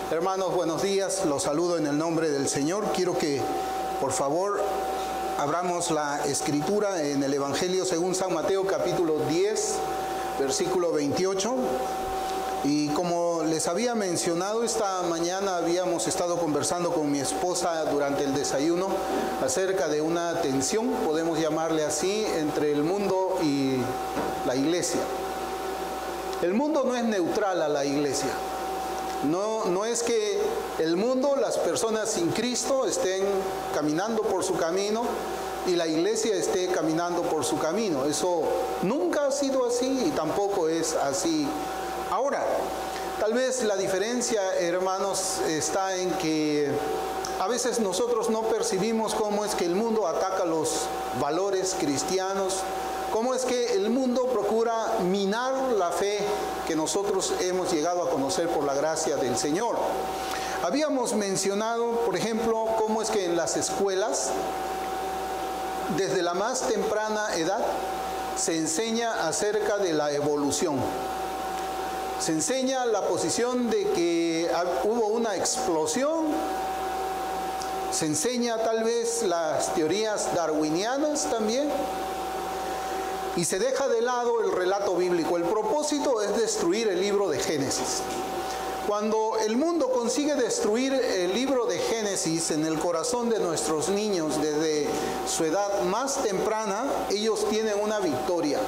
Hermanos, buenos días. Los saludo en el nombre del Señor. Quiero que, por favor, abramos la escritura en el Evangelio según San Mateo, capítulo 10, versículo 28. Y como les había mencionado, esta mañana habíamos estado conversando con mi esposa durante el desayuno acerca de una tensión, podemos llamarle así, entre el mundo y la iglesia. El mundo no es neutral a la iglesia. No es que el mundo, las personas sin Cristo estén caminando por su camino y la iglesia esté caminando por su camino. Eso nunca ha sido así y tampoco es así ahora. Tal vez la diferencia, hermanos, está en que a veces nosotros no percibimos cómo es que el mundo ataca los valores cristianos, cómo es que el mundo procura minar la fe que nosotros hemos llegado a conocer por la gracia del Señor. Habíamos mencionado, por ejemplo, cómo es que en las escuelas, desde la más temprana edad, se enseña acerca de la evolución. Se enseña la posición de que hubo una explosión. Se enseña tal vez las teorías darwinianas también. Y se deja de lado el relato bíblico. El propósito es destruir el libro de Génesis. Cuando el mundo consigue destruir el libro de Génesis en el corazón de nuestros niños desde su edad más temprana, ellos tienen una victoria.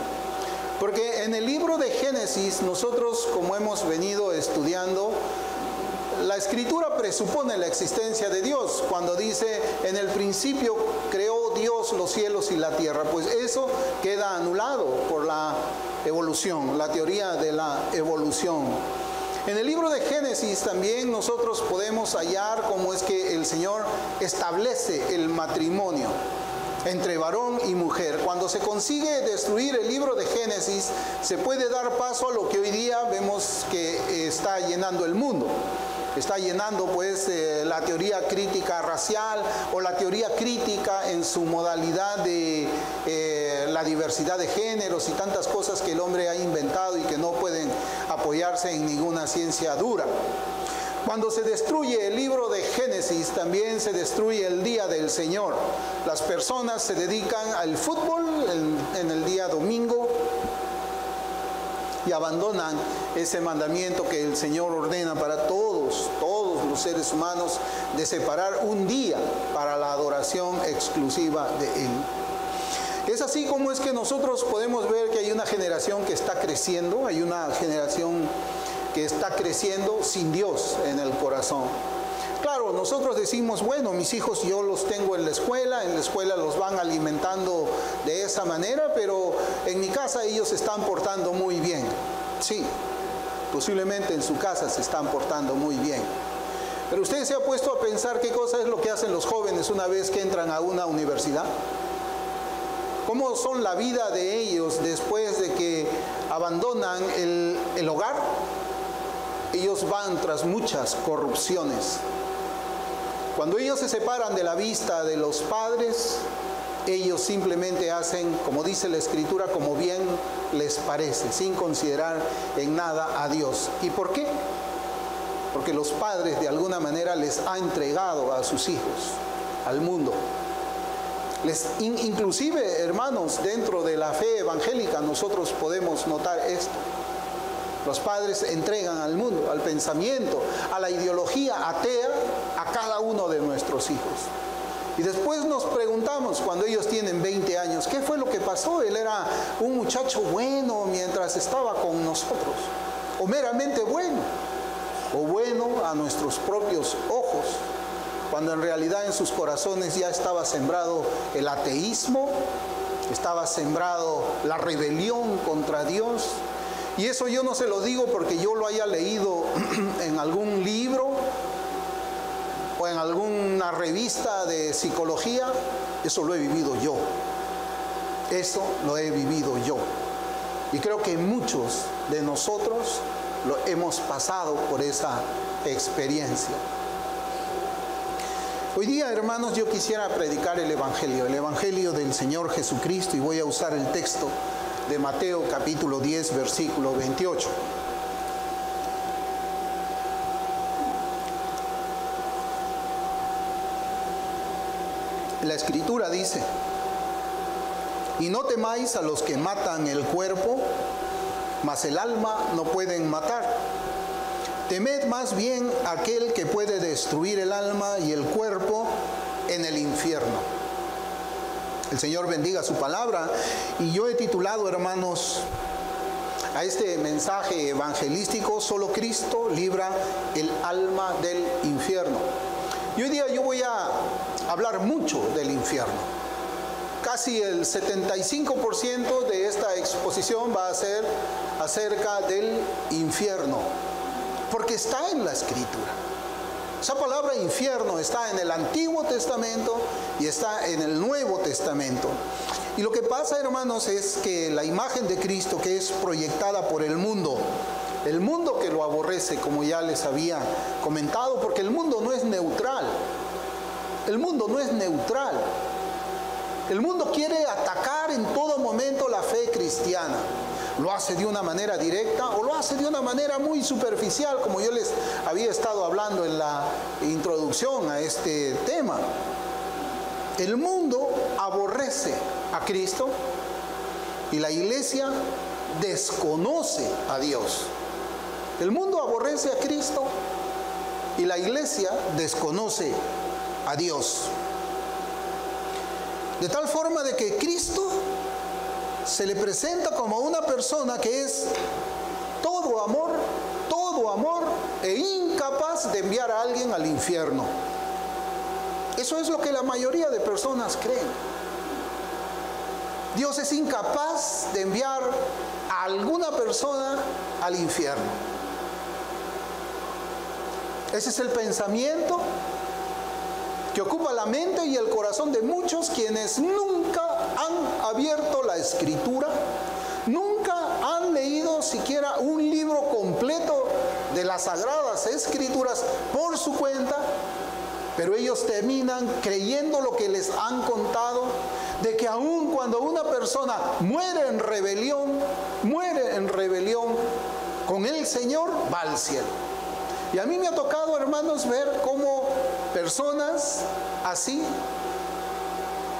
Porque en el libro de Génesis, nosotros, como hemos venido estudiando, la Escritura presupone la existencia de Dios. Cuando dice, en el principio creó Dios los cielos y la tierra, pues eso queda anulado por la evolución, la teoría de la evolución. En el libro de Génesis también nosotros podemos hallar cómo es que el Señor establece el matrimonio entre varón y mujer. Cuando se consigue destruir el libro de Génesis, se puede dar paso a lo que hoy día vemos que está llenando el mundo. Está llenando pues la teoría crítica racial o la teoría crítica en su modalidad de la diversidad de géneros y tantas cosas que el hombre ha inventado y que no pueden apoyarse en ninguna ciencia dura. Cuando se destruye el libro de Génesis, también se destruye el día del Señor. Las personas se dedican al fútbol en el día domingo y abandonan ese mandamiento que el Señor ordena para todos los seres humanos, de separar un día para la adoración exclusiva de Él. Es así como es que nosotros podemos ver que hay una generación que está creciendo, hay una generación que está creciendo sin Dios en el corazón. Claro, nosotros decimos, bueno, mis hijos yo los tengo en la escuela los van alimentando de esa manera, pero en mi casa ellos se están portando muy bien. Sí, posiblemente en su casa se están portando muy bien. Pero usted se ha puesto a pensar qué cosa es lo que hacen los jóvenes una vez que entran a una universidad. ¿Cómo son la vida de ellos después de que abandonan el hogar? Ellos van tras muchas corrupciones. Cuando ellos se separan de la vista de los padres, ellos simplemente hacen, como dice la Escritura, como bien les parece, sin considerar en nada a Dios. ¿Y por qué? Porque los padres de alguna manera les han entregado a sus hijos, al mundo. Inclusive, hermanos, dentro de la fe evangélica nosotros podemos notar esto. Los padres entregan al mundo, al pensamiento, a la ideología atea a cada uno de nuestros hijos. Y después nos preguntamos, cuando ellos tienen 20 años, ¿qué fue lo que pasó? Él era un muchacho bueno mientras estaba con nosotros, o meramente bueno, o bueno a nuestros propios ojos, cuando en realidad en sus corazones ya estaba sembrado el ateísmo, estaba sembrado la rebelión contra Dios. Y eso yo no se lo digo porque yo lo haya leído en algún libro o en alguna revista de psicología. Eso lo he vivido yo. Eso lo he vivido yo. Y creo que muchos de nosotros lo hemos pasado por esa experiencia. Hoy día, hermanos, yo quisiera predicar el Evangelio del Señor Jesucristo, y voy a usar el texto de Mateo capítulo 10, versículo 28. La Escritura dice: y no temáis a los que matan el cuerpo, mas el alma no pueden matar. Temed más bien a aquel que puede destruir el alma y el cuerpo en el infierno. El Señor bendiga su palabra. Y yo he titulado, hermanos, a este mensaje evangelístico: solo Cristo libra el alma del infierno. Y hoy día yo voy a hablar mucho del infierno. Casi el 75% de esta exposición va a ser acerca del infierno, porque está en la Escritura. Esa palabra infierno está en el Antiguo Testamento y está en el Nuevo Testamento. Y lo que pasa, hermanos, es que la imagen de Cristo, que es proyectada por el mundo que lo aborrece, como ya les había comentado, porque el mundo no es neutral. El mundo no es neutral. El mundo quiere atacar en todo momento la fe cristiana. Lo hace de una manera directa o lo hace de una manera muy superficial, como yo les había estado hablando en la introducción a este tema. El mundo aborrece a Cristo y la iglesia desconoce a Dios. El mundo aborrece a Cristo y la iglesia desconoce a Dios. De tal forma de que Cristo se le presenta como una persona que es todo amor e incapaz de enviar a alguien al infierno. Eso es lo que la mayoría de personas creen. Dios es incapaz de enviar a alguna persona al infierno. Ese es el pensamiento que ocupa la mente y el corazón de muchos quienes nunca han abierto la Escritura, nunca han leído siquiera un libro completo de las Sagradas Escrituras por su cuenta, pero ellos terminan creyendo lo que les han contado, de que aun cuando una persona muere en rebelión con el Señor, va al cielo. Y a mí me ha tocado, hermanos, ver cómo personas así,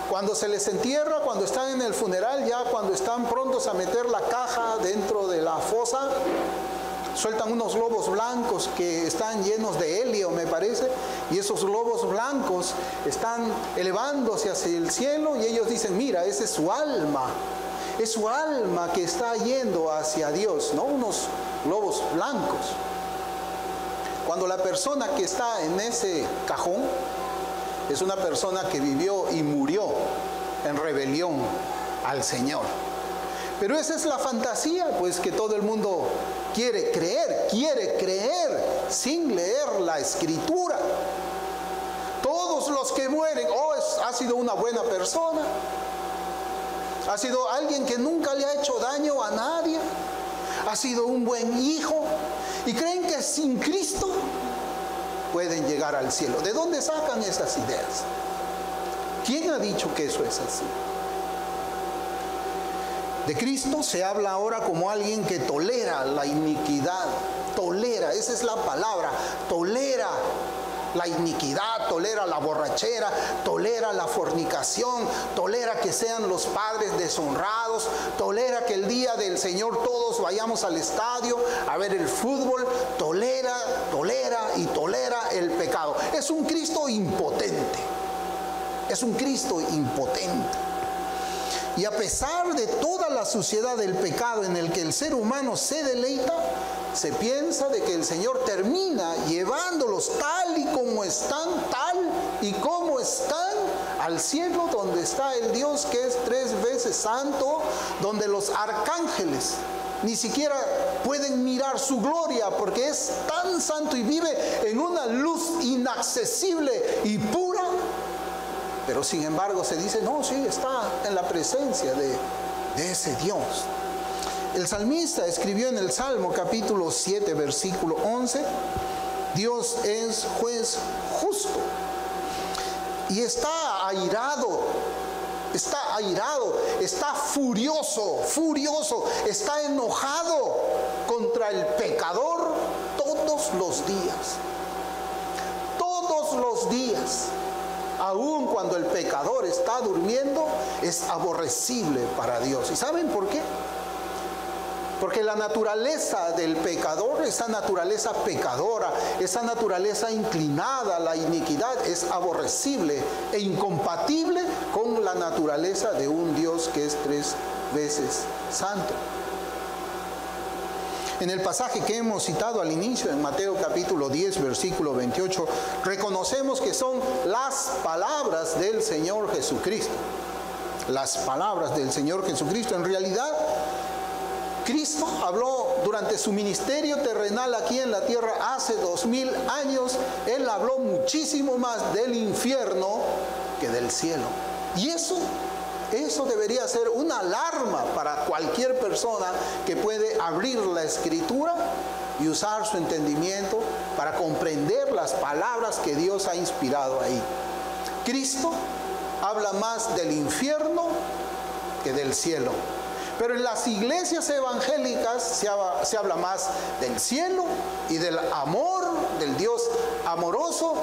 cuando se les entierra, cuando están en el funeral, ya cuando están prontos a meter la caja dentro de la fosa, sueltan unos globos blancos que están llenos de helio, me parece, y esos globos blancos están elevándose hacia el cielo y ellos dicen: mira, esa es su alma que está yendo hacia Dios, ¿no? Unos globos blancos. Cuando la persona que está en ese cajón es una persona que vivió y murió en rebelión al Señor. Pero esa es la fantasía, pues, que todo el mundo quiere creer sin leer la Escritura. Todos los que mueren, ha sido una buena persona, ha sido alguien que nunca le ha hecho daño a nadie, ha sido un buen hijo, y creen que sin Cristo pueden llegar al cielo. ¿De dónde sacan esas ideas? ¿Quién ha dicho que eso es así? De Cristo se habla ahora como alguien que tolera la iniquidad. Tolera, esa es la palabra, tolera la iniquidad, tolera la borrachera, tolera la fornicación, tolera que sean los padres deshonrados, tolera que el día del Señor todos vayamos al estadio a ver el fútbol, tolera el pecado. Es un Cristo impotente, es un Cristo impotente. Y a pesar de toda la suciedad del pecado en el que el ser humano se deleita, se piensa de que el Señor termina llevándolos tal y como están al cielo, donde está el Dios que es 3 veces santo, donde los arcángeles ni siquiera pueden mirar su gloria porque es tan santo y vive en una luz inaccesible y pura. Pero sin embargo se dice: no, sí, está en la presencia de ese Dios. El salmista escribió en el Salmo capítulo 7, versículo 11: Dios es juez justo y está airado, está furioso, está enojado contra el pecador todos los días. aun cuando el pecador está durmiendo, es aborrecible para Dios. ¿Y saben por qué? Porque la naturaleza del pecador, esa naturaleza pecadora, esa naturaleza inclinada a la iniquidad, es aborrecible e incompatible con la naturaleza de un Dios que es 3 veces santo. En el pasaje que hemos citado al inicio, en Mateo capítulo 10, versículo 28, reconocemos que son las palabras del Señor Jesucristo. Las palabras del Señor Jesucristo. En realidad, Cristo habló durante su ministerio terrenal aquí en la tierra hace 2000 años. Él habló muchísimo más del infierno que del cielo. Y eso debería ser una alarma para cualquier persona que puede abrir la Escritura y usar su entendimiento para comprender las palabras que Dios ha inspirado ahí. Cristo habla más del infierno que del cielo. Pero en las iglesias evangélicas se habla más del cielo y del amor, del Dios amoroso,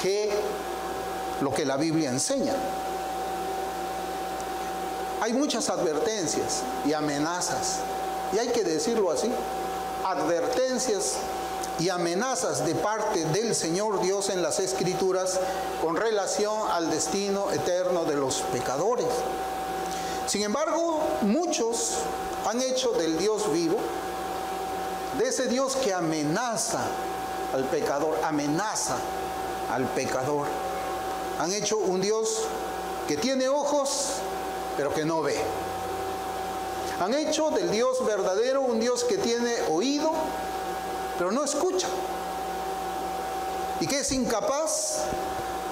que lo que la Biblia enseña. Hay muchas advertencias y amenazas, y hay que decirlo así, advertencias y amenazas de parte del Señor Dios en las Escrituras con relación al destino eterno de los pecadores. Sin embargo, muchos han hecho del Dios vivo, de ese Dios que amenaza al pecador, han hecho un Dios que tiene ojos, pero que no ve. Han hecho del Dios verdadero un Dios que tiene oído, pero no escucha. Y que es incapaz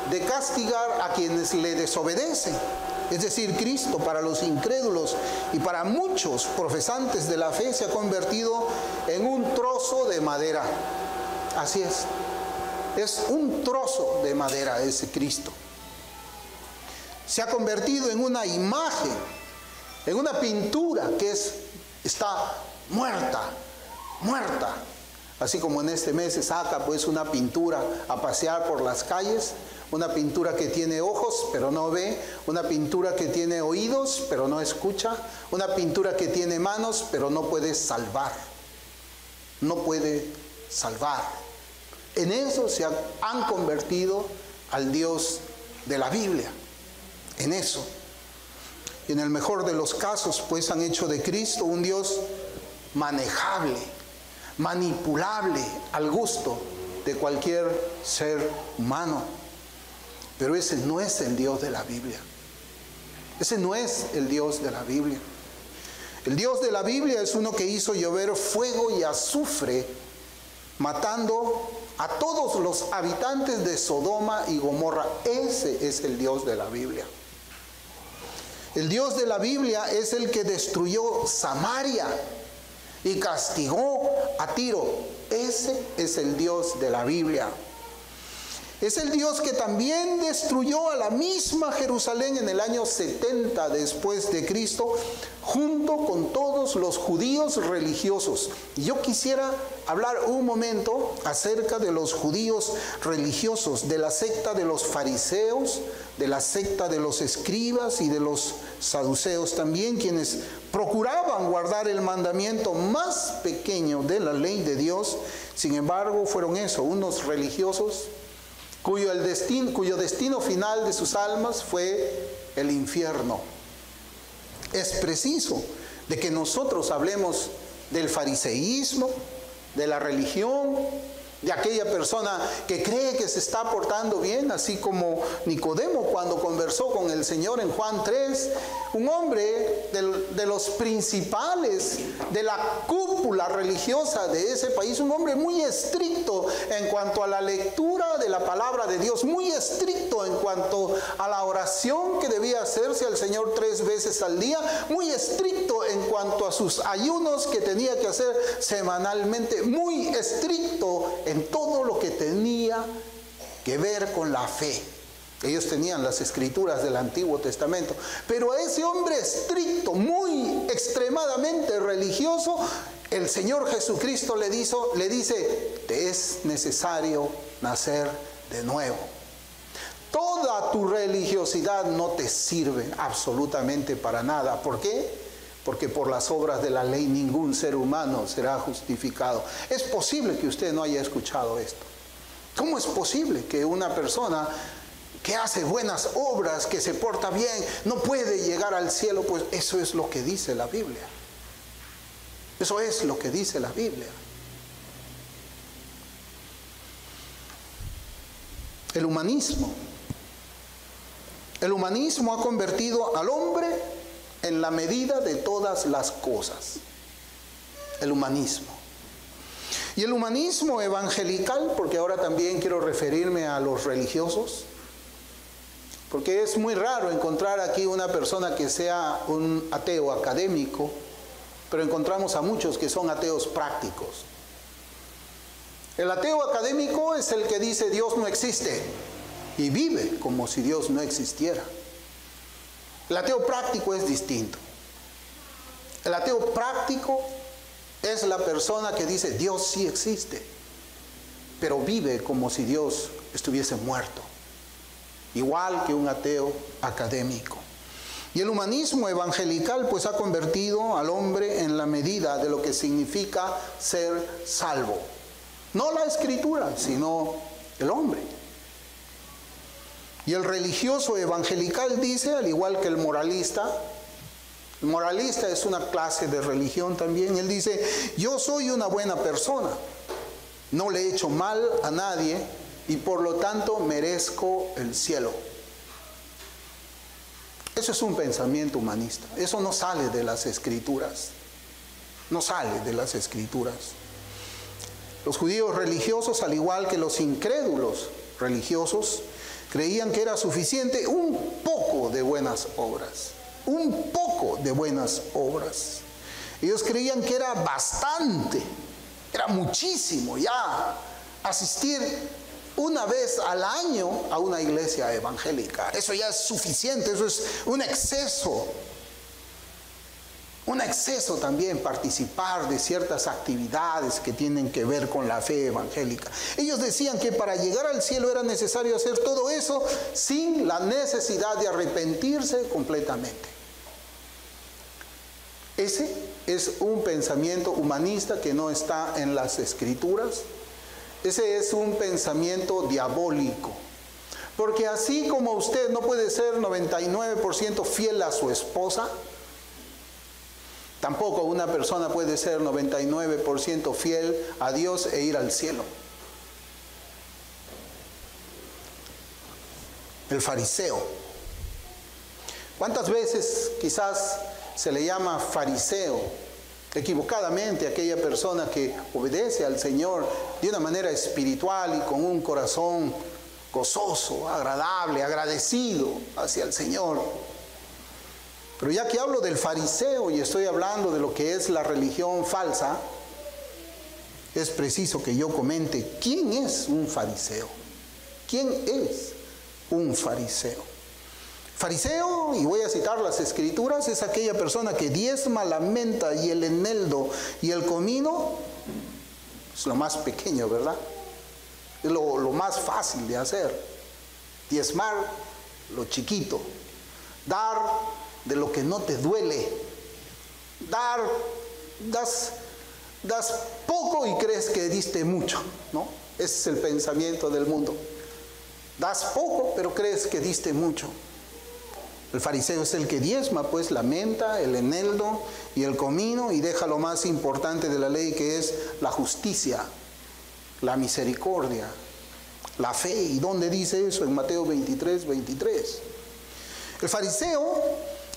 de castigar a quienes le desobedecen. Es decir, Cristo para los incrédulos y para muchos profesantes de la fe se ha convertido en un trozo de madera. Así es un trozo de madera ese Cristo. Se ha convertido en una imagen, en una pintura que está muerta. Así como en este mes se saca pues una pintura a pasear por las calles, una pintura que tiene ojos pero no ve, una pintura que tiene oídos pero no escucha, una pintura que tiene manos pero no puede salvar. No puede salvar. En eso se han convertido al Dios de la Biblia. En eso. Y en el mejor de los casos, pues han hecho de Cristo un Dios manejable, manipulable al gusto de cualquier ser humano. Pero ese no es el Dios de la Biblia. Ese no es el Dios de la Biblia. El Dios de la Biblia es uno que hizo llover fuego y azufre, matando a todos los habitantes de Sodoma y Gomorra. Ese es el Dios de la Biblia. El Dios de la Biblia es el que destruyó Samaria y castigó a Tiro. Ese es el Dios de la Biblia. Es el Dios que también destruyó a la misma Jerusalén en el año 70 después de Cristo, junto con todos los judíos religiosos. Y yo quisiera hablar un momento acerca de los judíos religiosos, de la secta de los fariseos, de la secta de los escribas y de los saduceos también, quienes procuraban guardar el mandamiento más pequeño de la ley de Dios. Sin embargo, fueron unos religiosos cuyo destino final de sus almas fue el infierno. Es preciso de que nosotros hablemos del fariseísmo, de la religión, de aquella persona que cree que se está portando bien, así como Nicodemo cuando conversó con el Señor en Juan 3, un hombre de los principales de la cúpula religiosa de ese país, un hombre muy estricto en cuanto a la lectura de la palabra de Dios, muy estricto en cuanto a la oración que debía hacerse al Señor 3 veces al día, muy estricto en cuanto a sus ayunos que tenía que hacer semanalmente, muy estricto en todo lo que tenía que ver con la fe. Ellos tenían las escrituras del Antiguo Testamento, pero a ese hombre estricto, muy extremadamente religioso, el Señor Jesucristo le dice, te es necesario nacer de nuevo. Toda toda tu religiosidad no te sirve absolutamente para nada. ¿Por qué? Porque por las obras de la ley ningún ser humano será justificado. Es posible que usted no haya escuchado esto. ¿Cómo es posible que una persona que hace buenas obras, que se porta bien, no puede llegar al cielo? Pues eso es lo que dice la Biblia. Eso es lo que dice la Biblia. El humanismo. El humanismo ha convertido al hombre en la medida de todas las cosas. El humanismo. Y el humanismo evangelical, porque ahora también quiero referirme a los religiosos, porque es muy raro encontrar aquí una persona que sea un ateo académico, pero encontramos a muchos que son ateos prácticos. El ateo académico es el que dice Dios no existe y vive como si Dios no existiera. El ateo práctico es distinto. El ateo práctico es la persona que dice Dios sí existe, pero vive como si Dios estuviese muerto, igual que un ateo académico. Y el humanismo evangelical pues ha convertido al hombre en la medida de lo que significa ser salvo. No la escritura, sino el hombre. Y el religioso evangelical dice, al igual que el moralista es una clase de religión también, él dice, yo soy una buena persona, no le he hecho mal a nadie y por lo tanto merezco el cielo. Eso es un pensamiento humanista, eso no sale de las escrituras, no sale de las escrituras. Los judíos religiosos, al igual que los incrédulos religiosos, creían que era suficiente un poco de buenas obras. Un poco de buenas obras. Ellos creían que era bastante, era muchísimo ya asistir una vez al año a una iglesia evangélica. Eso ya es suficiente, eso es un exceso. Un exceso también participar de ciertas actividades que tienen que ver con la fe evangélica. Ellos decían que para llegar al cielo era necesario hacer todo eso sin la necesidad de arrepentirse completamente. Ese es un pensamiento humanista que no está en las escrituras. Ese es un pensamiento diabólico. Porque así como usted no puede ser 99% fiel a su esposa, tampoco una persona puede ser 99% fiel a Dios e ir al cielo. El fariseo. ¿Cuántas veces quizás se le llama fariseo equivocadamente a aquella persona que obedece al Señor de una manera espiritual y con un corazón gozoso, agradable, agradecido hacia el Señor? Pero ya que hablo del fariseo y estoy hablando de lo que es la religión falsa, es preciso que yo comente quién es un fariseo. ¿Quién es un fariseo? Fariseo, y voy a citar las escrituras, es aquella persona que diezma la menta y el eneldo y el comino. Es lo más pequeño, ¿verdad? Es lo más fácil de hacer. Diezmar lo chiquito. Dar de lo que no te duele. Das poco y crees que diste mucho, ¿no? Ese es el pensamiento del mundo. Das poco, pero crees que diste mucho. El fariseo es el que diezma, pues, la menta, el eneldo y el comino, y deja lo más importante de la ley, que es la justicia, la misericordia, la fe. ¿Y dónde dice eso? En Mateo 23, 23. El fariseo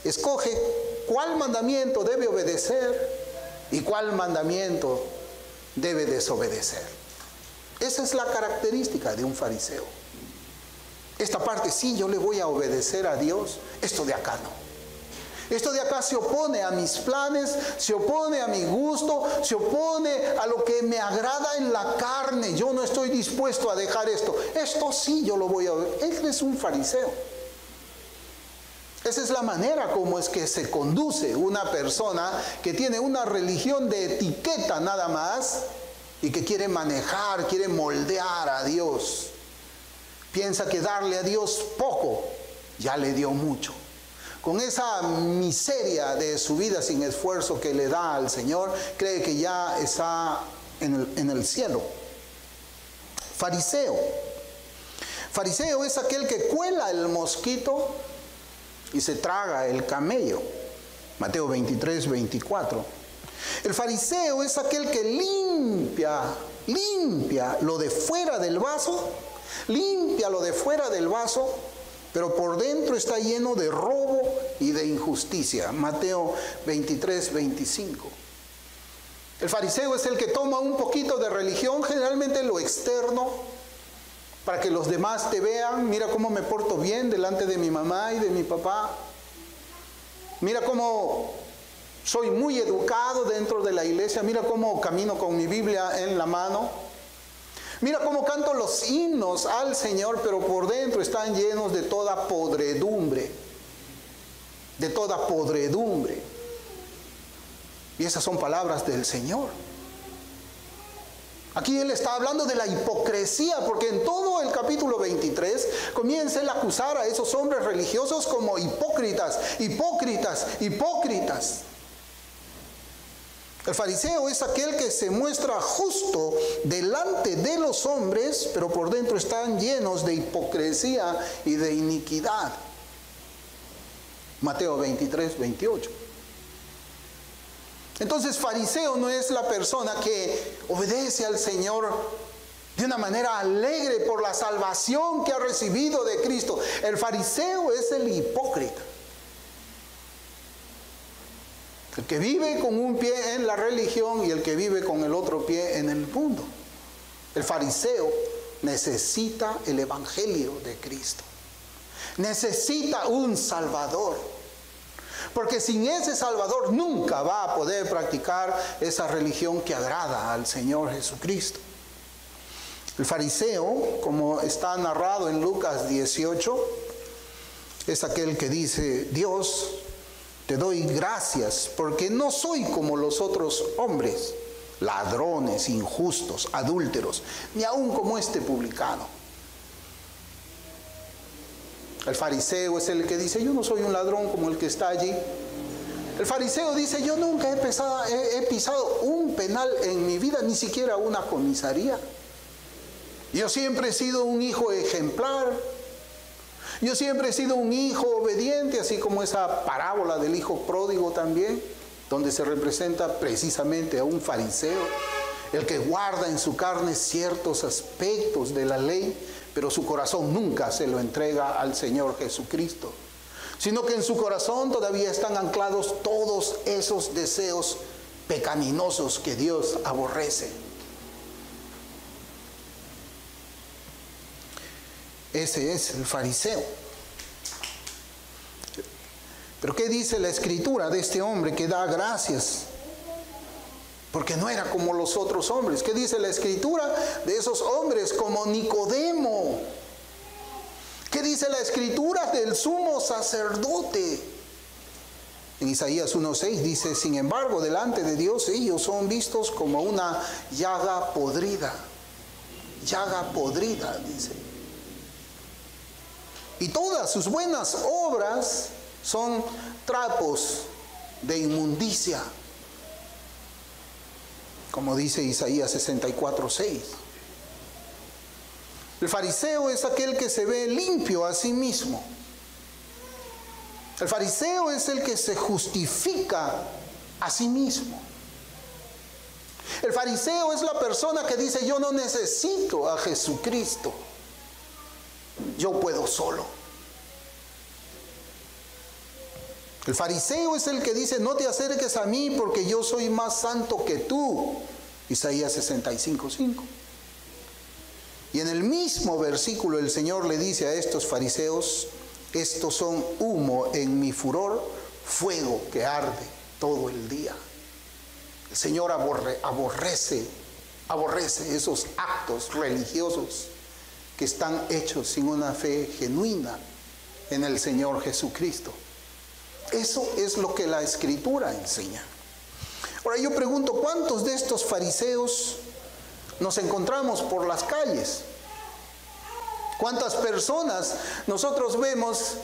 escoge cuál mandamiento debe obedecer y cuál mandamiento debe desobedecer. Esa es la característica de un fariseo. Esta parte sí, yo le voy a obedecer a Dios. Esto de acá no. Esto de acá se opone a mis planes, se opone a mi gusto, se opone a lo que me agrada en la carne. Yo no estoy dispuesto a dejar esto. Esto sí, yo lo voy a obedecer. Él es un fariseo. Esa es la manera como es que se conduce una persona que tiene una religión de etiqueta nada más y que quiere manejar, quiere moldear a Dios. Piensa que darle a Dios poco, ya le dio mucho. Con esa miseria de su vida sin esfuerzo que le da al Señor, cree que ya está en el cielo. Fariseo. Fariseo es aquel que cuela el mosquito y se traga el camello. Mateo 23, 24. El fariseo es aquel que limpia lo de fuera del vaso, pero por dentro está lleno de robo y de injusticia. Mateo 23, 25. El fariseo es el que toma un poquito de religión, generalmente lo externo, para que los demás te vean. Mira cómo me porto bien delante de mi mamá y de mi papá. Mira cómo soy muy educado dentro de la iglesia. Mira cómo camino con mi Biblia en la mano. Mira cómo canto los himnos al Señor, pero por dentro están llenos de toda podredumbre. De toda podredumbre. Y esas son palabras del Señor. Aquí Él está hablando de la hipocresía, porque en todo el capítulo 23 comienza Él a acusar a esos hombres religiosos como hipócritas. El fariseo es aquel que se muestra justo delante de los hombres, pero por dentro están llenos de hipocresía y de iniquidad. Mateo 23, 28. Entonces, fariseo no es la persona que obedece al Señor de una manera alegre por la salvación que ha recibido de Cristo. El fariseo es el hipócrita. El que vive con un pie en la religión y el que vive con el otro pie en el mundo. El fariseo necesita el evangelio de Cristo. Necesita un Salvador. Porque sin ese Salvador nunca va a poder practicar esa religión que agrada al Señor Jesucristo. El fariseo, como está narrado en Lucas 18, es aquel que dice: Dios, te doy gracias porque no soy como los otros hombres, ladrones, injustos, adúlteros, ni aun como este publicano. El fariseo es el que dice: yo no soy un ladrón como el que está allí. El fariseo dice: yo nunca he pisado un penal en mi vida, ni siquiera una comisaría. Yo siempre he sido un hijo ejemplar. Yo siempre he sido un hijo obediente, así como esa parábola del hijo pródigo también, donde se representa precisamente a un fariseo, el que guarda en su carne ciertos aspectos de la ley, pero su corazón nunca se lo entrega al Señor Jesucristo, sino que en su corazón todavía están anclados todos esos deseos pecaminosos que Dios aborrece. Ese es el fariseo. Pero ¿qué dice la Escritura de este hombre que da gracias? Porque no era como los otros hombres. ¿Qué dice la Escritura de esos hombres como Nicodemo? ¿Qué dice la Escritura del sumo sacerdote? En Isaías 1:6 dice: sin embargo, delante de Dios ellos son vistos como una llaga podrida. Llaga podrida, dice. Y todas sus buenas obras son trapos de inmundicia, como dice Isaías 64:6. El fariseo es aquel que se ve limpio a sí mismo. El fariseo es el que se justifica a sí mismo. El fariseo es la persona que dice: yo no necesito a Jesucristo, yo puedo solo. El fariseo es el que dice: no te acerques a mí porque yo soy más santo que tú. Isaías 65:5. Y en el mismo versículo el Señor le dice a estos fariseos: estos son humo en mi furor, fuego que arde todo el día. El Señor aborrece esos actos religiosos que están hechos sin una fe genuina en el Señor Jesucristo. Eso es lo que la Escritura enseña. Ahora yo pregunto: ¿cuántos de estos fariseos nos encontramos por las calles? ¿Cuántas personas nosotros vemos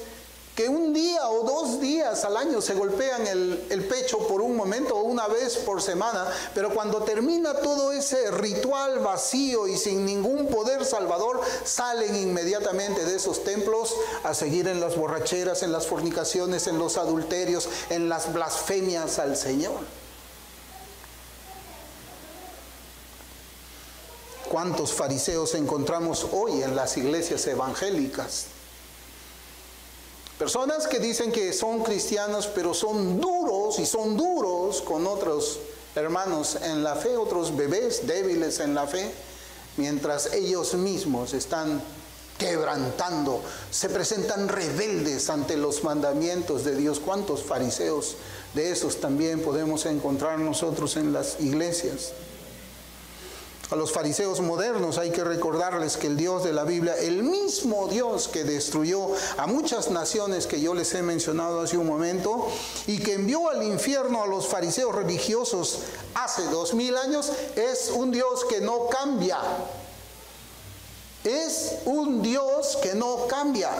que un día o 2 días al año se golpean el pecho por un momento o una vez por semana, pero cuando termina todo ese ritual vacío y sin ningún poder salvador, salen inmediatamente de esos templos a seguir en las borracheras, en las fornicaciones, en los adulterios, en las blasfemias al Señor? ¿Cuántos fariseos encontramos hoy en las iglesias evangélicas? Personas que dicen que son cristianos, pero son duros y son duros con otros hermanos en la fe, otros bebés débiles en la fe, mientras ellos mismos están quebrantando, se presentan rebeldes ante los mandamientos de Dios. ¿Cuántos fariseos de esos también podemos encontrar nosotros en las iglesias? A los fariseos modernos hay que recordarles que el Dios de la Biblia, el mismo Dios que destruyó a muchas naciones que yo les he mencionado hace un momento y que envió al infierno a los fariseos religiosos hace 2000 años, es un Dios que no cambia. Es un Dios que no cambia.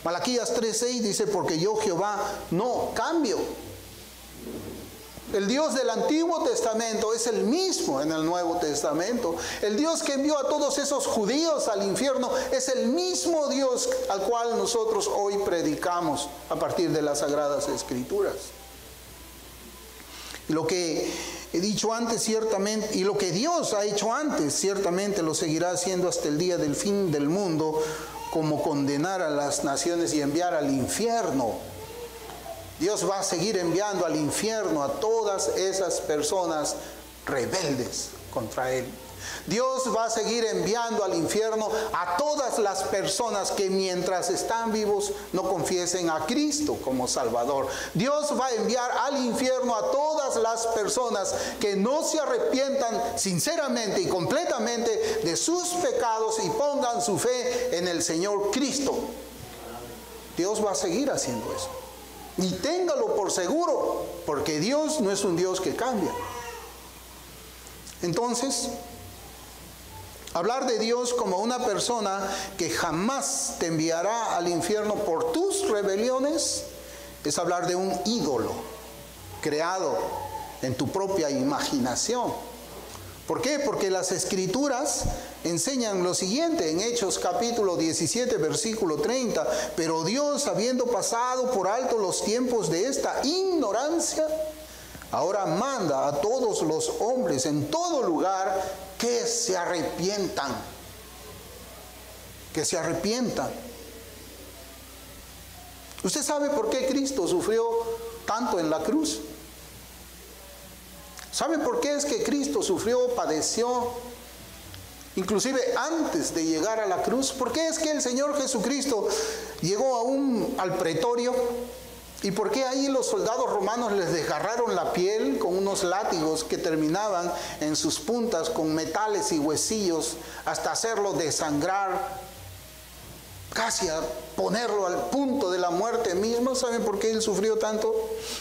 Malaquías 3:6 dice: porque yo Jehová no cambio. El Dios del Antiguo Testamento es el mismo en el Nuevo Testamento. El Dios que envió a todos esos judíos al infierno es el mismo Dios al cual nosotros hoy predicamos a partir de las Sagradas Escrituras. Lo que he dicho antes, ciertamente, y lo que Dios ha hecho antes, ciertamente lo seguirá haciendo hasta el día del fin del mundo, como condenar a las naciones y enviar al infierno. Dios va a seguir enviando al infierno a todas esas personas rebeldes contra Él. Dios va a seguir enviando al infierno a todas las personas que mientras están vivos no confiesen a Cristo como Salvador. Dios va a enviar al infierno a todas las personas que no se arrepientan sinceramente y completamente de sus pecados y pongan su fe en el Señor Cristo. Dios va a seguir haciendo eso. Y téngalo por seguro, porque Dios no es un Dios que cambia. Entonces, hablar de Dios como una persona que jamás te enviará al infierno por tus rebeliones es hablar de un ídolo creado en tu propia imaginación. ¿Por qué? Porque las Escrituras enseñan lo siguiente en Hechos capítulo 17, versículo 30. Pero Dios, habiendo pasado por alto los tiempos de esta ignorancia, ahora manda a todos los hombres en todo lugar que se arrepientan. Que se arrepientan. ¿Usted sabe por qué Cristo sufrió tanto en la cruz? ¿Sabe por qué es que Cristo sufrió, padeció, inclusive antes de llegar a la cruz? ¿Por qué es que el Señor Jesucristo llegó al pretorio? ¿Y por qué ahí los soldados romanos les desgarraron la piel con unos látigos que terminaban en sus puntas con metales y huesillos hasta hacerlo desangrar, casi a ponerlo al punto de la muerte misma? ¿Saben por qué Él sufrió tanto?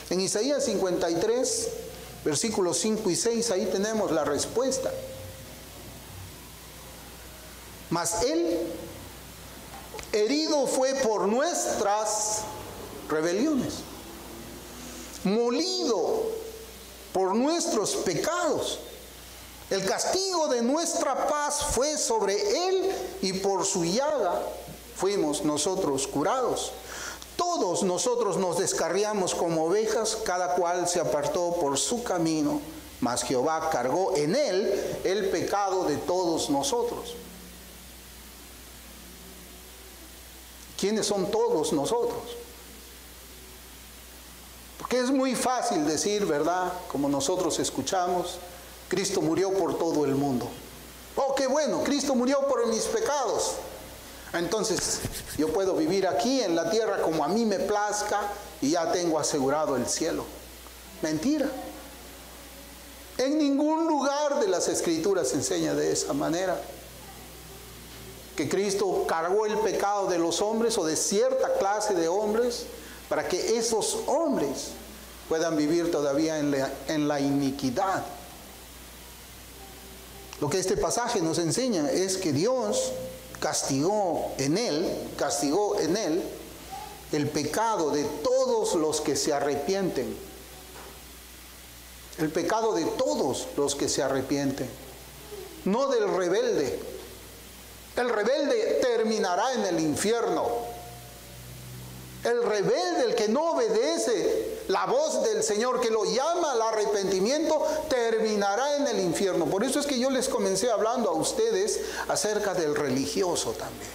En Isaías 53... versículos 5 y 6, ahí tenemos la respuesta. Mas Él herido fue por nuestras rebeliones, molido por nuestros pecados. El castigo de nuestra paz fue sobre Él y por su llaga fuimos nosotros curados. Todos nosotros nos descarriamos como ovejas, cada cual se apartó por su camino, mas Jehová cargó en Él el pecado de todos nosotros. ¿Quiénes son todos nosotros? Porque es muy fácil decir, ¿verdad? Como nosotros escuchamos, Cristo murió por todo el mundo. Oh, qué bueno, Cristo murió por mis pecados. Entonces yo puedo vivir aquí en la tierra como a mí me plazca y ya tengo asegurado el cielo. Mentira. En ningún lugar de las Escrituras se enseña de esa manera. Que Cristo cargó el pecado de los hombres o de cierta clase de hombres para que esos hombres puedan vivir todavía en la iniquidad. Lo que este pasaje nos enseña es que Dios castigó en él el pecado de todos los que se arrepienten. El pecado de todos los que se arrepienten, no del rebelde. El rebelde terminará en el infierno. El rebelde, el que no obedece la voz del Señor, que lo llama al arrepentimiento, terminará en el infierno. Por eso es que yo les comencé hablando a ustedes acerca del religioso también.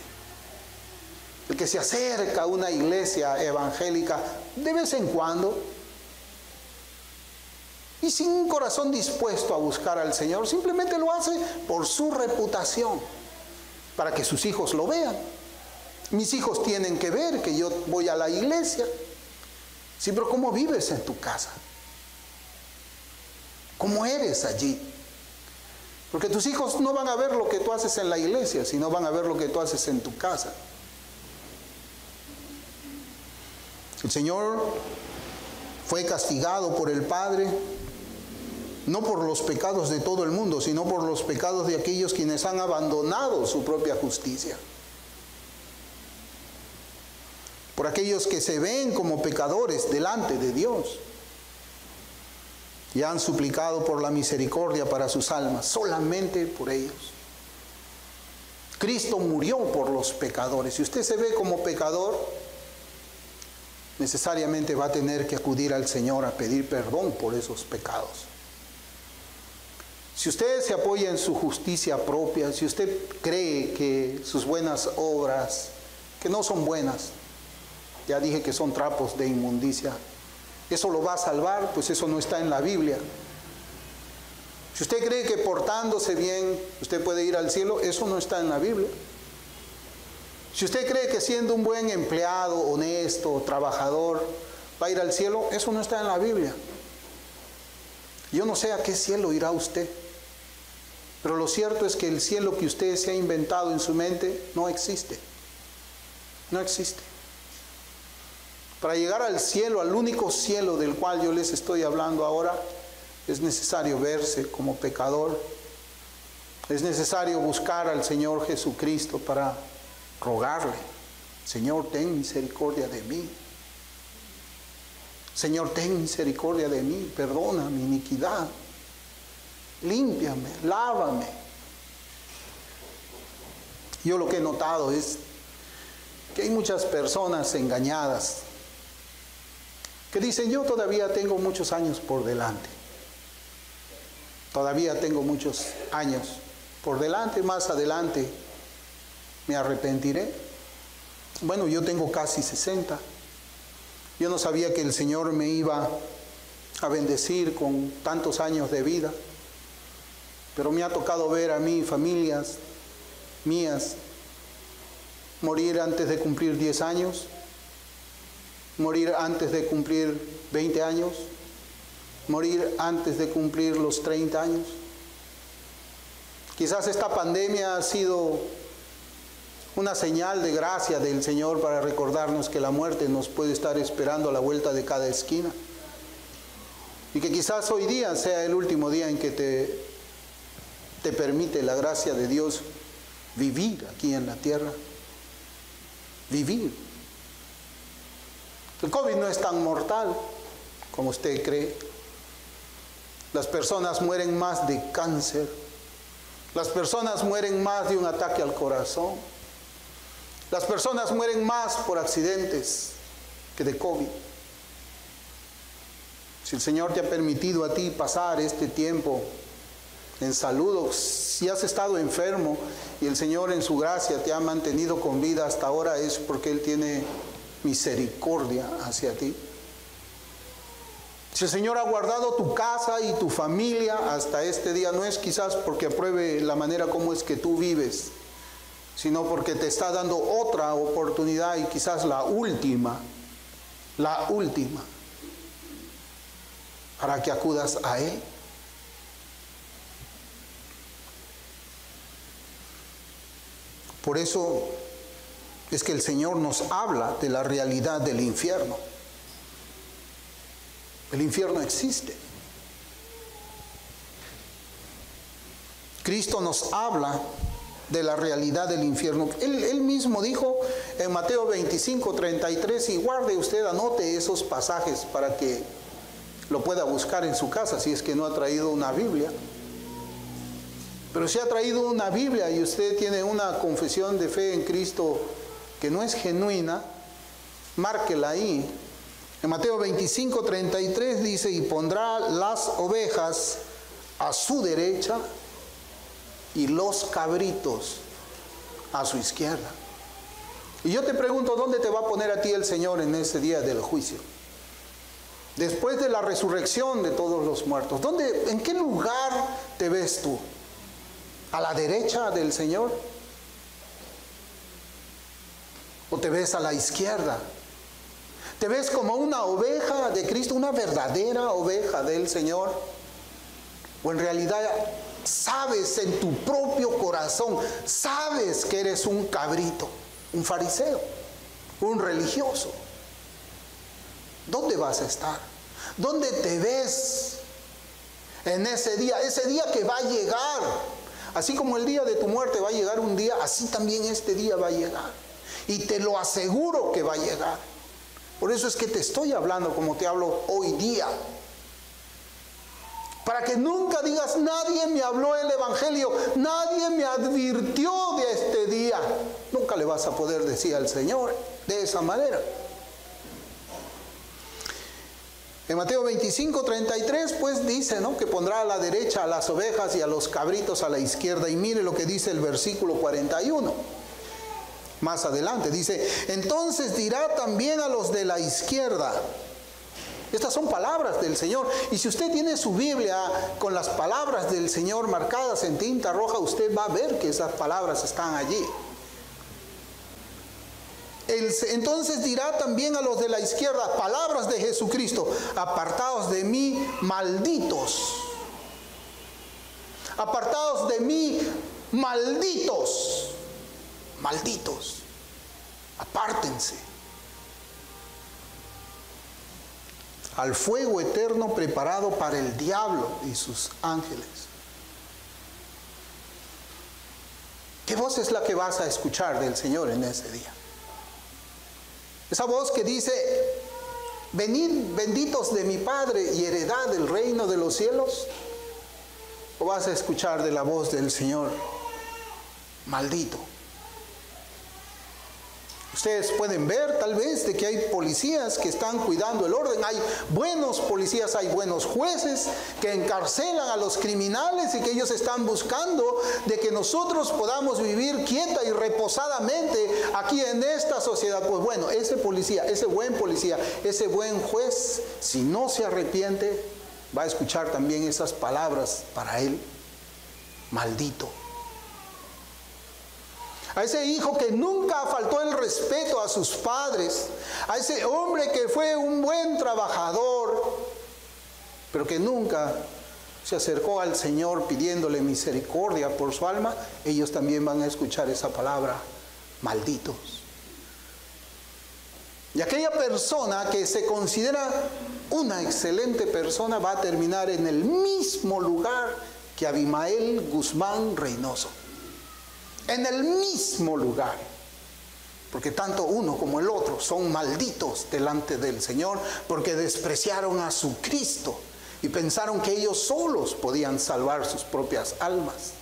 El que se acerca a una iglesia evangélica de vez en cuando y sin un corazón dispuesto a buscar al Señor, simplemente lo hace por su reputación, para que sus hijos lo vean. Mis hijos tienen que ver que yo voy a la iglesia. Sí, pero ¿cómo vives en tu casa? ¿Cómo eres allí? Porque tus hijos no van a ver lo que tú haces en la iglesia, sino van a ver lo que tú haces en tu casa. El Señor fue castigado por el Padre, no por los pecados de todo el mundo, sino por los pecados de aquellos quienes han abandonado su propia justicia. Por aquellos que se ven como pecadores delante de Dios y han suplicado por la misericordia para sus almas, solamente por ellos. Cristo murió por los pecadores. Si usted se ve como pecador, necesariamente va a tener que acudir al Señor a pedir perdón por esos pecados. Si usted se apoya en su justicia propia, si usted cree que sus buenas obras, que no son buenas, ya dije que son trapos de inmundicia, eso lo va a salvar, pues eso no está en la Biblia. Si usted cree que portándose bien usted puede ir al cielo, eso no está en la Biblia. Si usted cree que siendo un buen empleado, honesto, trabajador, va a ir al cielo, eso no está en la Biblia. Yo no sé a qué cielo irá usted, pero lo cierto es que el cielo que usted se ha inventado en su mente no existe. No existe. Para llegar al cielo, al único cielo del cual yo les estoy hablando ahora, es necesario verse como pecador. Es necesario buscar al Señor Jesucristo para rogarle: Señor, ten misericordia de mí. Señor, ten misericordia de mí, perdona mi iniquidad, límpiame, lávame. Yo lo que he notado es que hay muchas personas engañadas que dicen: yo todavía tengo muchos años por delante. Todavía tengo muchos años por delante, más adelante me arrepentiré. Bueno, yo tengo casi 60. Yo no sabía que el Señor me iba a bendecir con tantos años de vida, pero me ha tocado ver a mí, familias mías, morir antes de cumplir 10 años, morir antes de cumplir 20 años, morir antes de cumplir los 30 años. Quizás esta pandemia ha sido una señal de gracia del Señor para recordarnos que la muerte nos puede estar esperando a la vuelta de cada esquina. Y que quizás hoy día sea el último día en que te permite la gracia de Dios vivir aquí en la tierra. Vivir. El COVID no es tan mortal como usted cree. Las personas mueren más de cáncer. Las personas mueren más de un ataque al corazón. Las personas mueren más por accidentes que de COVID. Si el Señor te ha permitido a ti pasar este tiempo en salud, o si has estado enfermo y el Señor en su gracia te ha mantenido con vida hasta ahora, es porque Él tiene misericordia hacia ti. Si el Señor ha guardado tu casa y tu familia hasta este día, no es quizás porque apruebe la manera como es que tú vives, sino porque te está dando otra oportunidad, y quizás la última, para que acudas a Él. Por eso es que el Señor nos habla de la realidad del infierno. El infierno existe. Cristo nos habla de la realidad del infierno. Él mismo dijo en Mateo 25:33, y guarde usted, anote esos pasajes para que lo pueda buscar en su casa, si es que no ha traído una Biblia. Pero si ha traído una Biblia y usted tiene una confesión de fe en Cristo que no es genuina, márquela ahí. En Mateo 25:33 dice, y pondrá las ovejas a su derecha y los cabritos a su izquierda. Y yo te pregunto, ¿dónde te va a poner a ti el Señor en ese día del juicio? Después de la resurrección de todos los muertos, ¿en qué lugar te ves tú? ¿A la derecha del Señor? ¿O te ves a la izquierda? ¿Te ves como una oveja de Cristo, una verdadera oveja del Señor? ¿O en realidad sabes en tu propio corazón, sabes que eres un cabrito, un fariseo, un religioso? ¿Dónde vas a estar? ¿Dónde te ves en ese día? Ese día que va a llegar. Así como el día de tu muerte va a llegar un día, así también este día va a llegar. Y te lo aseguro que va a llegar. Por eso es que te estoy hablando como te hablo hoy día. Para que nunca digas, nadie me habló el Evangelio, nadie me advirtió de este día. Nunca le vas a poder decir al Señor de esa manera. En Mateo 25:33 pues dice, ¿no?, que pondrá a la derecha a las ovejas y a los cabritos a la izquierda. Y mire lo que dice el versículo 41. Más adelante dice, entonces dirá también a los de la izquierda. Estas son palabras del Señor. Y si usted tiene su Biblia con las palabras del Señor marcadas en tinta roja, usted va a ver que esas palabras están allí. Entonces dirá también a los de la izquierda, palabras de Jesucristo, apartaos de mí, malditos. Apartaos de mí, malditos. Malditos. Apártense. Al fuego eterno preparado para el diablo y sus ángeles. ¿Qué voz es la que vas a escuchar del Señor en ese día? Esa voz que dice, venid benditos de mi Padre y heredad del reino de los cielos. ¿O vas a escuchar de la voz del Señor, maldito? Ustedes pueden ver tal vez de que hay policías que están cuidando el orden. Hay buenos policías, hay buenos jueces que encarcelan a los criminales y que ellos están buscando de que nosotros podamos vivir quieta y reposadamente aquí en esta sociedad. Pues bueno, ese policía, ese buen juez, si no se arrepiente, va a escuchar también esas palabras para él, maldito. A ese hijo que nunca faltó el respeto a sus padres, a ese hombre que fue un buen trabajador, pero que nunca se acercó al Señor pidiéndole misericordia por su alma, ellos también van a escuchar esa palabra, malditos. Y aquella persona que se considera una excelente persona va a terminar en el mismo lugar que Abimael Guzmán Reynoso. En el mismo lugar, porque tanto uno como el otro son malditos delante del Señor, porque despreciaron a su Cristo y pensaron que ellos solos podían salvar sus propias almas.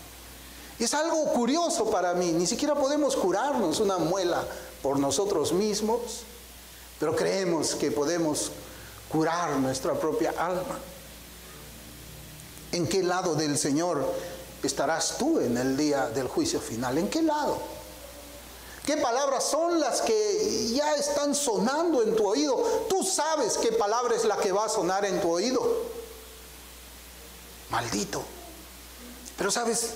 Y es algo curioso para mí, ni siquiera podemos curarnos una muela por nosotros mismos, pero creemos que podemos curar nuestra propia alma. ¿En qué lado del Señor estarás tú en el día del juicio final? ¿En qué lado? ¿Qué palabras son las que ya están sonando en tu oído? Tú sabes qué palabra es la que va a sonar en tu oído. Maldito. Pero sabes,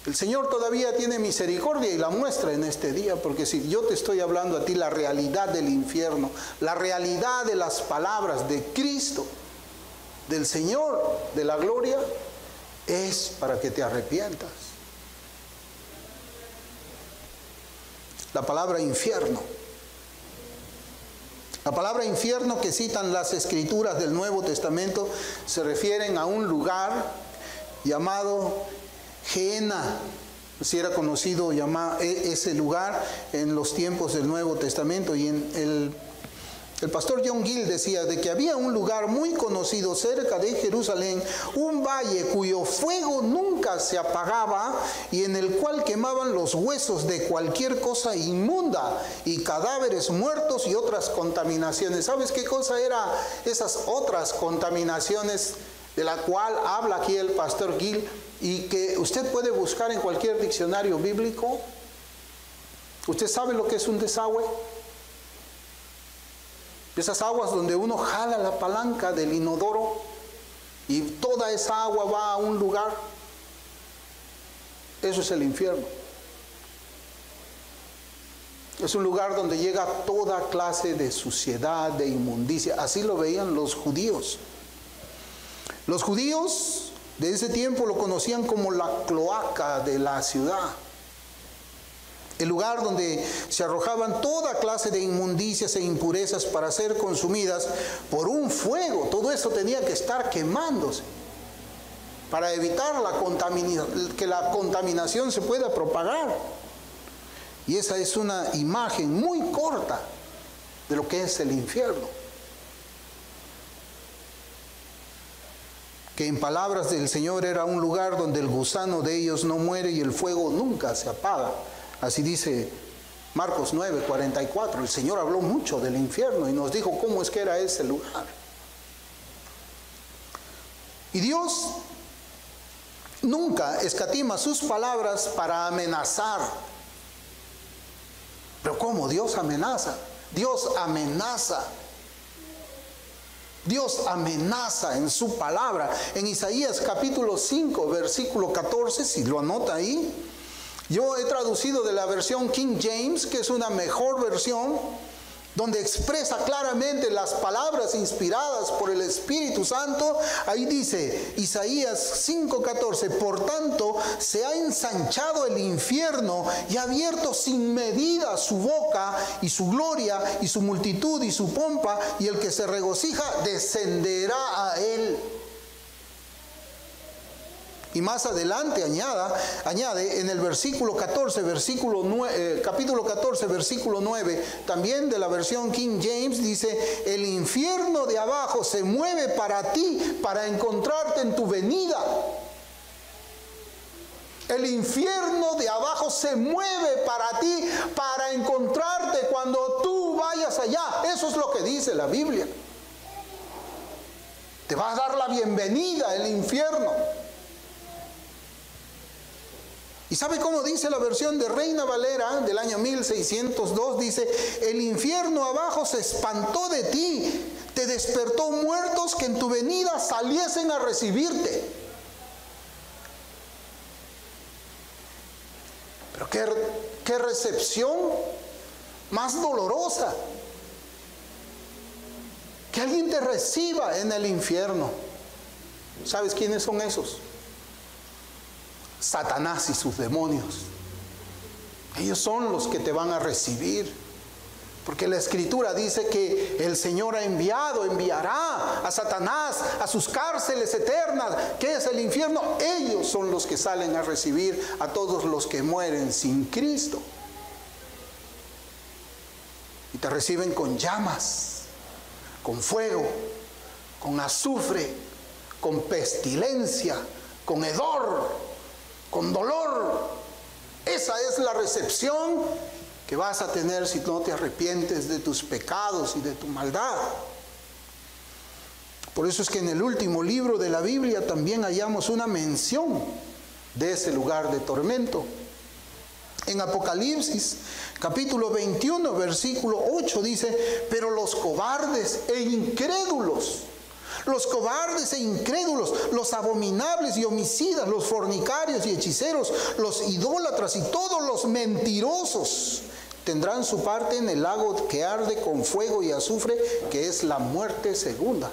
el Señor todavía tiene misericordia y la muestra en este día, porque si yo te estoy hablando a ti la realidad del infierno, la realidad de las palabras de Cristo, del Señor, de la gloria, es para que te arrepientas. La palabra infierno. La palabra infierno que citan las escrituras del Nuevo Testamento se refieren a un lugar llamado Gehenna, Si era conocido ese lugar en los tiempos del Nuevo Testamento. Y el pastor John Gill decía de que había un lugar muy conocido cerca de Jerusalén, un valle cuyo fuego nunca se apagaba y en el cual quemaban los huesos de cualquier cosa inmunda y cadáveres muertos y otras contaminaciones. ¿Sabes qué cosa eran esas otras contaminaciones de la cual habla aquí el pastor Gill y que usted puede buscar en cualquier diccionario bíblico? ¿Usted sabe lo que es un desagüe? Esas aguas donde uno jala la palanca del inodoro y toda esa agua va a un lugar. Eso es el infierno. Es un lugar donde llega toda clase de suciedad, de inmundicia. Así lo veían los judíos. Los judíos de ese tiempo lo conocían como la cloaca de la ciudad. El lugar donde se arrojaban toda clase de inmundicias e impurezas para ser consumidas por un fuego. Todo eso tenía que estar quemándose para evitar que la contaminación se pueda propagar. Y esa es una imagen muy corta de lo que es el infierno. Que en palabras del Señor era un lugar donde el gusano de ellos no muere y el fuego nunca se apaga. Así dice Marcos 9:44. El Señor habló mucho del infierno y nos dijo cómo es que era ese lugar. Y Dios nunca escatima sus palabras para amenazar. Pero ¿cómo? Dios amenaza. Dios amenaza. Dios amenaza en su palabra. En Isaías capítulo 5, versículo 14, si lo anota ahí. Yo he traducido de la versión King James, que es una mejor versión, donde expresa claramente las palabras inspiradas por el Espíritu Santo. Ahí dice Isaías 5:14: por tanto se ha ensanchado el infierno y ha abierto sin medida su boca, y su gloria y su multitud y su pompa, y el que se regocija descenderá a él. Y más adelante añade en el versículo 14, capítulo 14, versículo 9, también de la versión King James, dice: el infierno de abajo se mueve para ti, para encontrarte en tu venida. El infierno de abajo se mueve para ti, para encontrarte cuando tú vayas allá. Eso es lo que dice la Biblia. Te va a dar la bienvenida el infierno. ¿Y sabe cómo dice la versión de Reina Valera del año 1602? Dice: el infierno abajo se espantó de ti, te despertó muertos que en tu venida saliesen a recibirte. Pero qué recepción más dolorosa. Que alguien te reciba en el infierno. ¿Sabes quiénes son esos? Satanás y sus demonios. Ellos son los que te van a recibir. Porque la Escritura dice que el Señor enviará a Satanás a sus cárceles eternas, que es el infierno. Ellos son los que salen a recibir a todos los que mueren sin Cristo. Y te reciben con llamas, con fuego, con azufre, con pestilencia, con hedor, con dolor. Esa es la recepción que vas a tener si no te arrepientes de tus pecados y de tu maldad. Por eso es que en el último libro de la Biblia también hallamos una mención de ese lugar de tormento. En Apocalipsis capítulo 21 versículo 8 dice: pero los cobardes e incrédulos, los abominables y homicidas, los fornicarios y hechiceros, los idólatras y todos los mentirosos tendrán su parte en el lago que arde con fuego y azufre, que es la muerte segunda.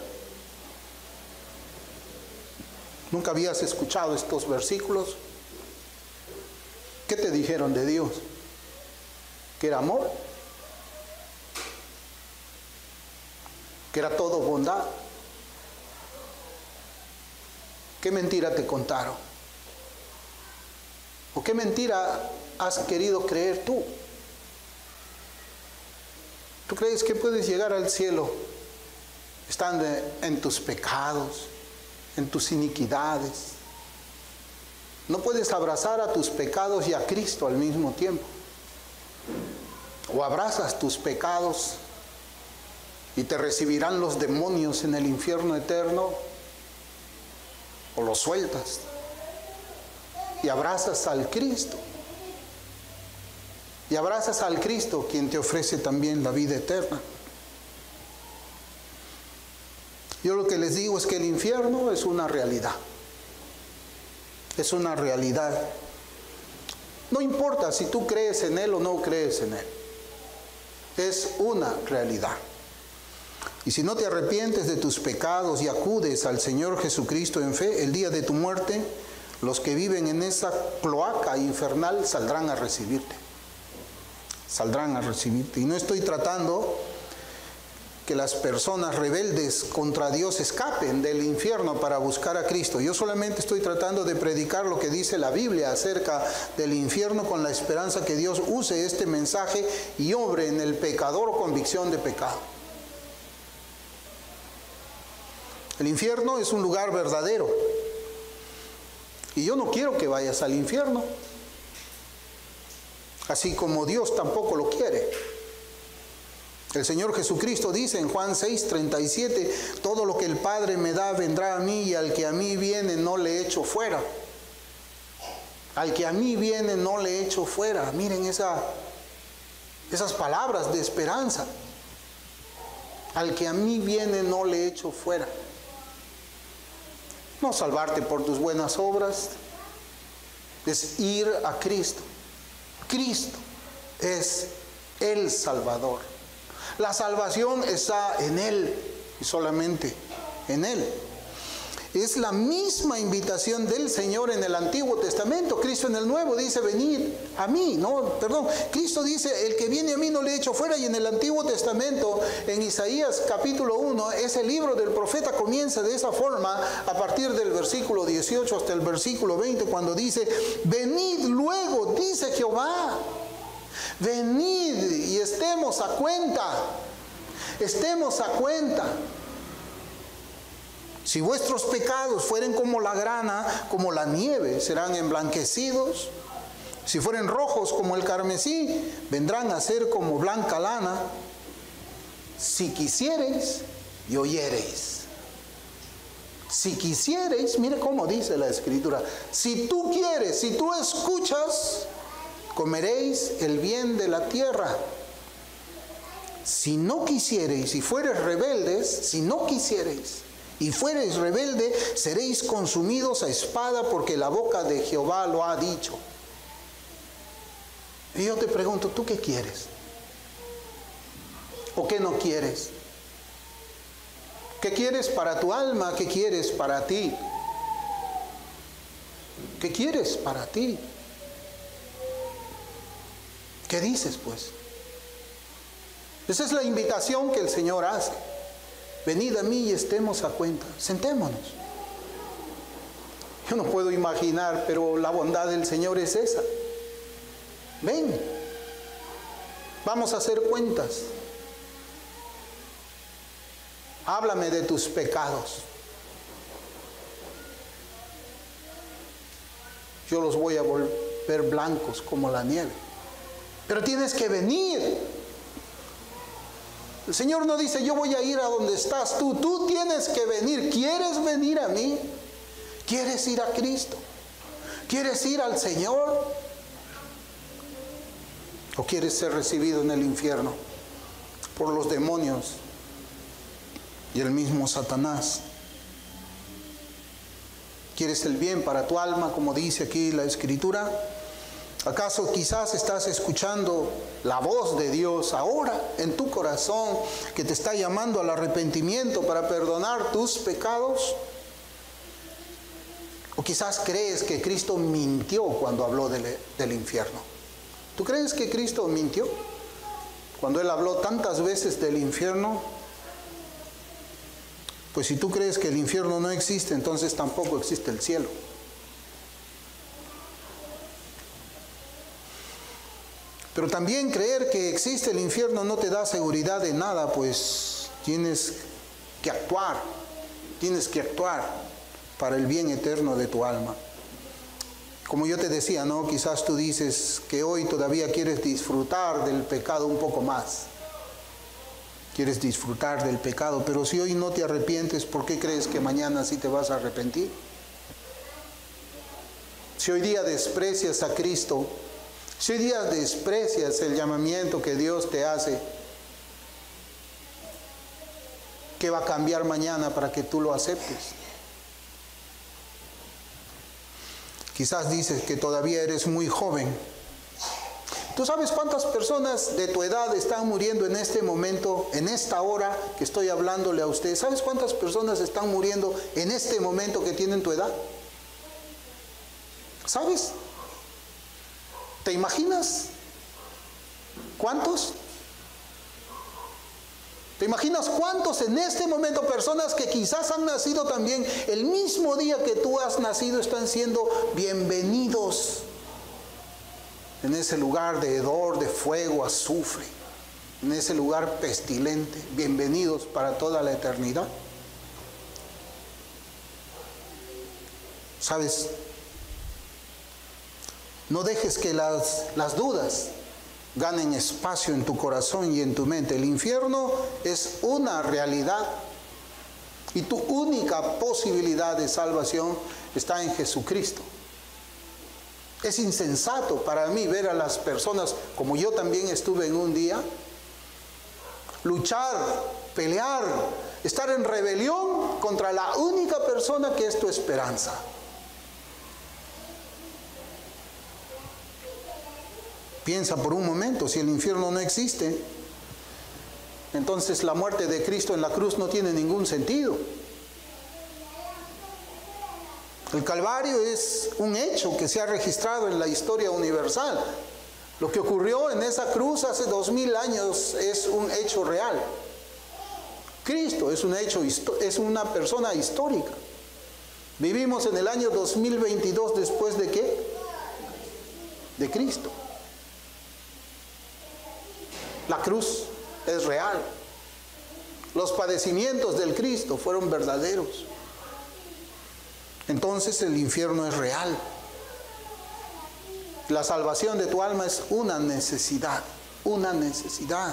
¿Nunca habías escuchado estos versículos? ¿Qué te dijeron de Dios? ¿Que era amor? ¿Que era todo bondad? ¿Qué mentira te contaron? ¿O qué mentira has querido creer tú? ¿Tú crees que puedes llegar al cielo estando en tus pecados, en tus iniquidades? No puedes abrazar a tus pecados y a Cristo al mismo tiempo. O abrazas tus pecados y te recibirán los demonios en el infierno eterno, o los sueltas y abrazas al Cristo. Y abrazas al Cristo, quien te ofrece también la vida eterna. Yo lo que les digo es que el infierno es una realidad. Es una realidad. No importa si tú crees en él o no crees en él. Es una realidad. Y si no te arrepientes de tus pecados y acudes al Señor Jesucristo en fe, el día de tu muerte, los que viven en esa cloaca infernal saldrán a recibirte. Saldrán a recibirte. Y no estoy tratando que las personas rebeldes contra Dios escapen del infierno para buscar a Cristo. Yo solamente estoy tratando de predicar lo que dice la Biblia acerca del infierno, con la esperanza que Dios use este mensaje y obre en el pecador convicción de pecado. El infierno es un lugar verdadero. Y yo no quiero que vayas al infierno. Así como Dios tampoco lo quiere. El Señor Jesucristo dice en Juan 6:37, todo lo que el Padre me da vendrá a mí, y al que a mí viene no le echo fuera. Al que a mí viene no le echo fuera. Miren esas palabras de esperanza. Al que a mí viene no le echo fuera. No salvarte por tus buenas obras, es ir a Cristo. Cristo es el Salvador. La salvación está en Él y solamente en Él. Es la misma invitación del Señor en el Antiguo Testamento. Cristo en el Nuevo dice, venid a mí. Cristo dice, el que viene a mí no le echo fuera. Y en el Antiguo Testamento, en Isaías capítulo 1, ese libro del profeta comienza de esa forma, a partir del versículo 18 hasta el versículo 20, cuando dice, venid luego, dice Jehová. Venid y estemos a cuenta. Estemos a cuenta. Si vuestros pecados fueren como la grana, como la nieve, serán emblanquecidos. Si fueren rojos como el carmesí, vendrán a ser como blanca lana. Si quisiereis y oyereis. Si quisiereis, mire cómo dice la Escritura. Si tú quieres, si tú escuchas, comeréis el bien de la tierra. Si no quisiereis y fueres rebeldes, si no quisiereis y fuereis rebelde, seréis consumidos a espada, porque la boca de Jehová lo ha dicho. Y yo te pregunto, ¿tú qué quieres? ¿O qué no quieres? ¿Qué quieres para tu alma? ¿Qué quieres para ti? ¿Qué quieres para ti? ¿Qué dices, pues? Esa es la invitación que el Señor hace. Venid a mí y estemos a cuenta. Sentémonos. Yo no puedo imaginar, pero la bondad del Señor es esa. Ven. Vamos a hacer cuentas. Háblame de tus pecados. Yo los voy a volver blancos como la nieve. Pero tienes que venir. El Señor no dice, yo voy a ir a donde estás tú. Tú tienes que venir. ¿Quieres venir a mí? ¿Quieres ir a Cristo? ¿Quieres ir al Señor? ¿O quieres ser recibido en el infierno por los demonios y el mismo Satanás? ¿Quieres el bien para tu alma, como dice aquí la Escritura? ¿Acaso quizás estás escuchando la voz de Dios ahora en tu corazón, que te está llamando al arrepentimiento para perdonar tus pecados? ¿O quizás crees que Cristo mintió cuando habló del infierno? ¿Tú crees que Cristo mintió cuando Él habló tantas veces del infierno? Pues si tú crees que el infierno no existe, entonces tampoco existe el cielo. Pero también creer que existe el infierno no te da seguridad de nada, pues tienes que actuar para el bien eterno de tu alma. Como yo te decía, ¿no? Quizás tú dices que hoy todavía quieres disfrutar del pecado un poco más. Quieres disfrutar del pecado, pero si hoy no te arrepientes, ¿por qué crees que mañana sí te vas a arrepentir? Si hoy día desprecias a Cristo, si hoy día desprecias el llamamiento que Dios te hace, ¿qué va a cambiar mañana para que tú lo aceptes? Quizás dices que todavía eres muy joven. ¿Tú sabes cuántas personas de tu edad están muriendo en este momento, en esta hora que estoy hablándole a usted? ¿Sabes cuántas personas están muriendo en este momento que tienen tu edad? ¿Sabes? ¿Te imaginas? ¿Cuántos? ¿Te imaginas cuántos en este momento, personas que quizás han nacido también el mismo día que tú has nacido, están siendo bienvenidos en ese lugar de hedor, de fuego, azufre, en ese lugar pestilente, bienvenidos para toda la eternidad? ¿Sabes? No dejes que las dudas ganen espacio en tu corazón y en tu mente. El infierno es una realidad y tu única posibilidad de salvación está en Jesucristo. Es insensato para mí ver a las personas, como yo también estuve en un día, luchar, pelear, estar en rebelión contra la única persona que es tu esperanza. Piensa por un momento, si el infierno no existe, entonces la muerte de Cristo en la cruz no tiene ningún sentido. El Calvario es un hecho que se ha registrado en la historia universal. Lo que ocurrió en esa cruz hace 2000 años es un hecho real. Cristo es un hecho, es una persona histórica. Vivimos en el año 2022 después de ¿qué? De Cristo. La cruz es real. Los padecimientos del Cristo fueron verdaderos. Entonces el infierno es real. La salvación de tu alma es una necesidad, una necesidad.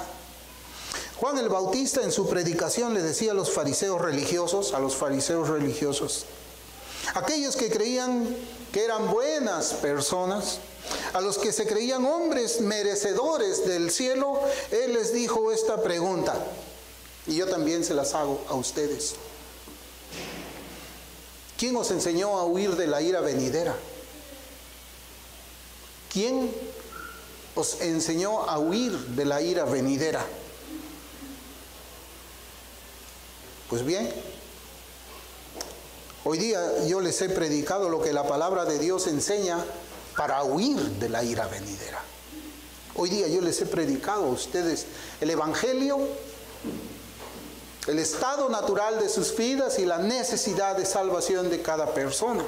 Juan el Bautista en su predicación le decía a los fariseos religiosos, aquellos que creían que eran buenas personas, a los que se creían hombres merecedores del cielo, él les dijo esta pregunta, y yo también se las hago a ustedes. ¿Quién os enseñó a huir de la ira venidera? ¿Quién os enseñó a huir de la ira venidera? Pues bien, hoy día yo les he predicado lo que la palabra de Dios enseña para huir de la ira venidera. Hoy día yo les he predicado a ustedes el Evangelio, el estado natural de sus vidas y la necesidad de salvación de cada persona.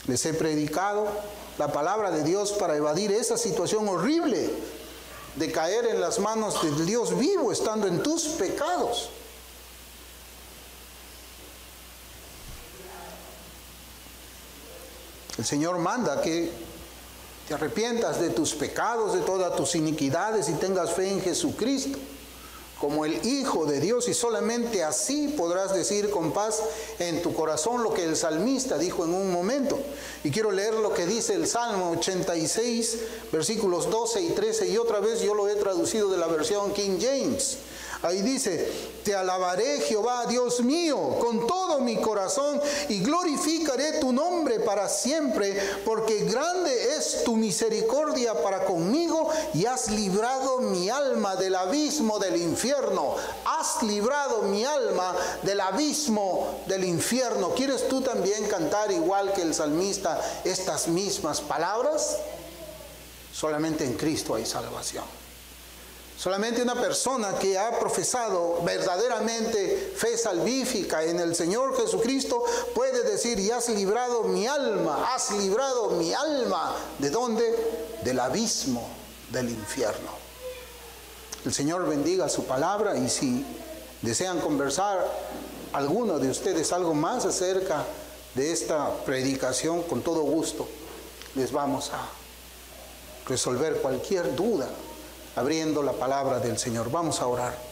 Les he predicado la palabra de Dios para evadir esa situación horrible de caer en las manos del Dios vivo estando en tus pecados. El Señor manda que te arrepientas de tus pecados, de todas tus iniquidades y tengas fe en Jesucristo como el Hijo de Dios, y solamente así podrás decir con paz en tu corazón lo que el salmista dijo en un momento. Y quiero leer lo que dice el Salmo 86, versículos 12 y 13, y otra vez yo lo he traducido de la versión King James. Ahí dice: te alabaré, Jehová, Dios mío, con todo mi corazón, y glorificaré tu nombre para siempre, porque grande es tu misericordia para conmigo, y has librado mi alma del abismo del infierno. Has librado mi alma del abismo del infierno. ¿Quieres tú también cantar igual que el salmista estas mismas palabras? Solamente en Cristo hay salvación. Solamente una persona que ha profesado verdaderamente fe salvífica en el Señor Jesucristo puede decir: y has librado mi alma, has librado mi alma. ¿De dónde? Del abismo del infierno. El Señor bendiga su palabra, y si desean conversar alguno de ustedes algo más acerca de esta predicación, con todo gusto les vamos a resolver cualquier duda abriendo la palabra del Señor. Vamos a orar.